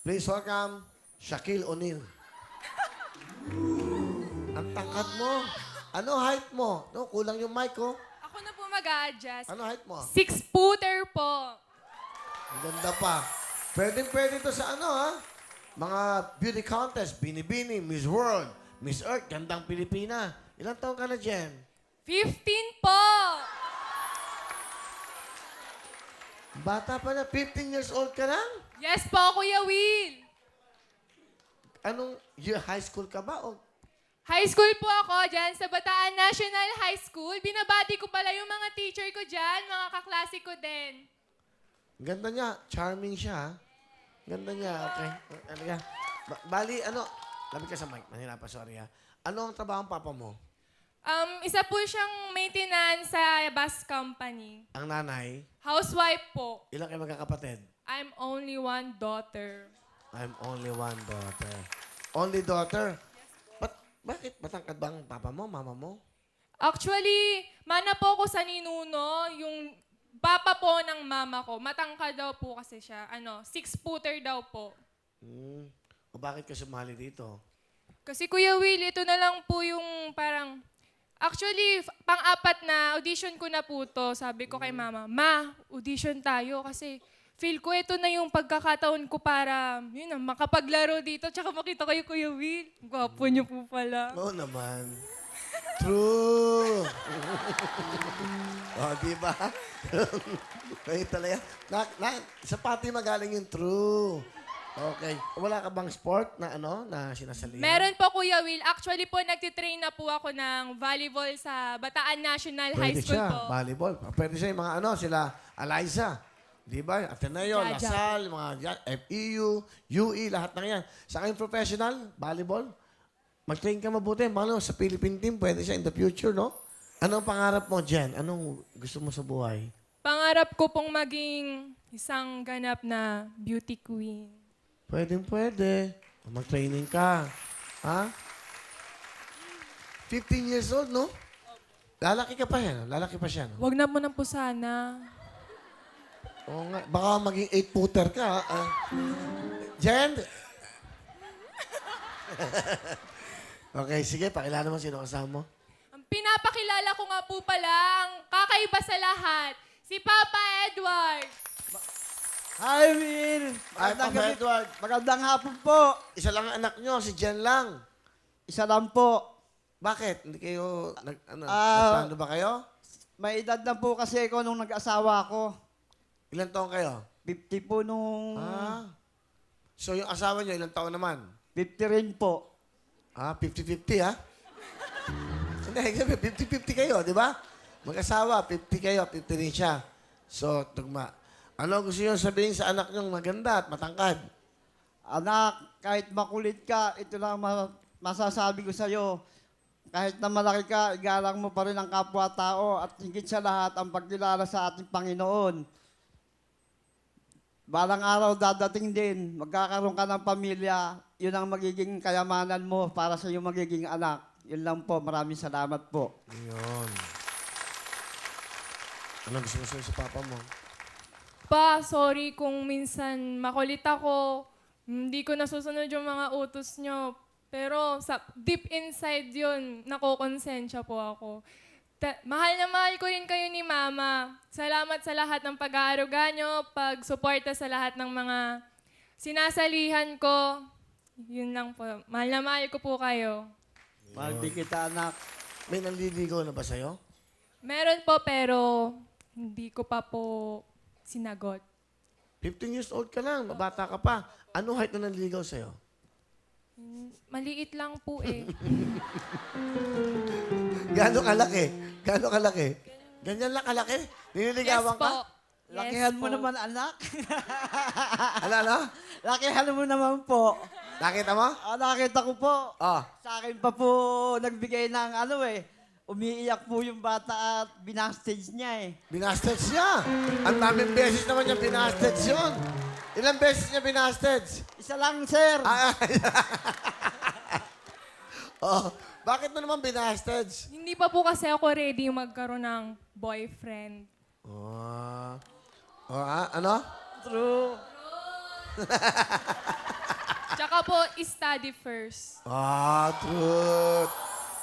Please welcome, Shaquille O'Neal. Ang tangkad mo. Ano height mo? No, kulang yung mic, oh. Ako na po mag-a-adjust. Ano height mo? 6-footer po. Ang ganda pa. Pwede to sa ano, ha? Mga beauty contest, Binibini, Miss World, Miss Earth, Gandang Pilipina. Ilang taon ka na, Jen? 15 po. Bata pa na, 15 years old ka lang? Yes po, Kuya Will. Anong, high school ka ba? O High school po ako dyan sa Bataan National High School. Binabati ko pala yung mga teacher ko dyan, mga kaklase ko din. ganda niya, charming siya, ha? Ganda niya, okay. Ano ka? Bali, ano, labi ka sa mic, manila pa, sorry, ha? Ano ang trabaho ng papa mo? Isa po siyang maintenance sa bus company. Ang nanay, Housewife po. ilang kayo magkakapatid? I'm only one daughter. I'm only one daughter. Only daughter? Bakit matangkad ba ang papa mo, mama mo? Actually, mana po ako sa ninuno, yung papa po ng mama ko. Matangkad daw po kasi siya. 6-footer daw po. O bakit ka sumali dito? Kasi Kuya Will, ito na lang po yung parang... Actually, pang-apat na audition ko na po to. Sabi ko kay mama, Ma, audition tayo kasi feel ko ito na yung pagkakataon ko para makapaglaro dito tsaka makita kayo Kuya Will. Gwapo niyo po pala. Oo naman. True. Di ba? Kaya talaga. Sa pati magaling yung true. Okay. Wala ka bang sport na na sinasalihan? Meron po Kuya Will. Actually po, nagtitrain na po ako ng volleyball sa Bataan National High Pwede School siya, po. volleyball. Pwede siya yung mga sila Eliza. Di ba? Ateneo, Jaja. Lasal, mga FEU, UE, lahat na yan. Sa kayong professional, volleyball, mag-train ka mabuti. Malo, sa Philippine team, pwede siya in the future, no? Anong pangarap mo, Jen? Anong gusto mo sa buhay? Pangarap ko pong maging isang ganap na beauty queen. Pwede. Mag-training ka. Ha? 15 years old, no? Lalaki ka pa yan. Lalaki pa siya, no? Wag na mo na po sana. Oo nga. Baka maging 8-footer ka. Jen? Okay, sige. Pakilala mo sino kasama mo. Ang pinapakilala ko nga po pala, ang kakaiba sa lahat, si Papa Edward. Hi, Will! Ay, Papa Edward. Magandang hapon po. Isa lang ang anak nyo, si Jen lang. Isa lang po. Bakit? Hindi kayo, Ah, nagplano ba kayo? May edad na po kasi ako nung nag-asawa ko. Ilang taon kayo? 50 po nung... So yung asawa nyo, ilang taon naman? 50 rin po. 50-50, ha? Hindi, 50-50 kayo, di ba? Mag-asawa, 50 kayo, 50 rin siya. So, tugma. Ano gusto nyo sabihin sa anak nyong maganda at matangkad? Anak, kahit makulit ka, ito lang masasabi ko sa'yo. Kahit na malaki ka, igalang mo pa rin ang kapwa-tao at higit sa lahat ang pagkilala sa ating Panginoon. Balang araw dadating din, magkakaroon ka ng pamilya, yun ang magiging kayamanan mo para sa iyong magiging anak. Yun lang po, maraming salamat po. Yun. Ano gusto mo sabihin sa papa mo? Pa, sorry kung minsan makulit ako. Hindi ko nasusunod yung mga utos nyo. Pero sa deep inside yun, nakokonsensya po ako. Mahal na mahal ko rin kayo ni Mama. Salamat sa lahat ng pag-aaruga nyo, pag-suporta sa lahat ng mga sinasalihan ko. Yun lang po. Mahal na mahal ko po kayo. Mahal din kita, anak. May nanliligaw na ba sa'yo? Meron po pero hindi ko pa po sinagot. 15 years old ka lang, mabata ka pa. Ano height na nanliligaw sa'yo? Maliit lang po eh. Gano'ng kalaki? Gano'ng kalaki? Ganyan lang kalaki? Nililigawan ka? Lakihan mo naman, anak. Ano? Lakihan mo naman po. Nakita mo? Nakita ko po. Oh. Sa akin pa po nagbigay ng umiiyak po yung bata at binastage niya eh. Binastage siya. Ang daming beses naman niya binastage yun. Ilang beses niya binastage? Isa lang, sir. Bakit mo naman binastage? Hindi pa po kasi ako ready magkaroon ng boyfriend. Ano? True. study first. Ah, truth.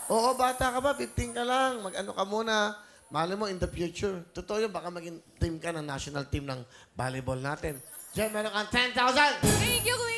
Oo, bata ka ba? 15 ka lang. Mag-ano ka muna. Mali mo in the future. Totoo yun, baka maging team ka ng national team ng volleyball natin. Jen, meron kang 10,000! Thank you, Kuya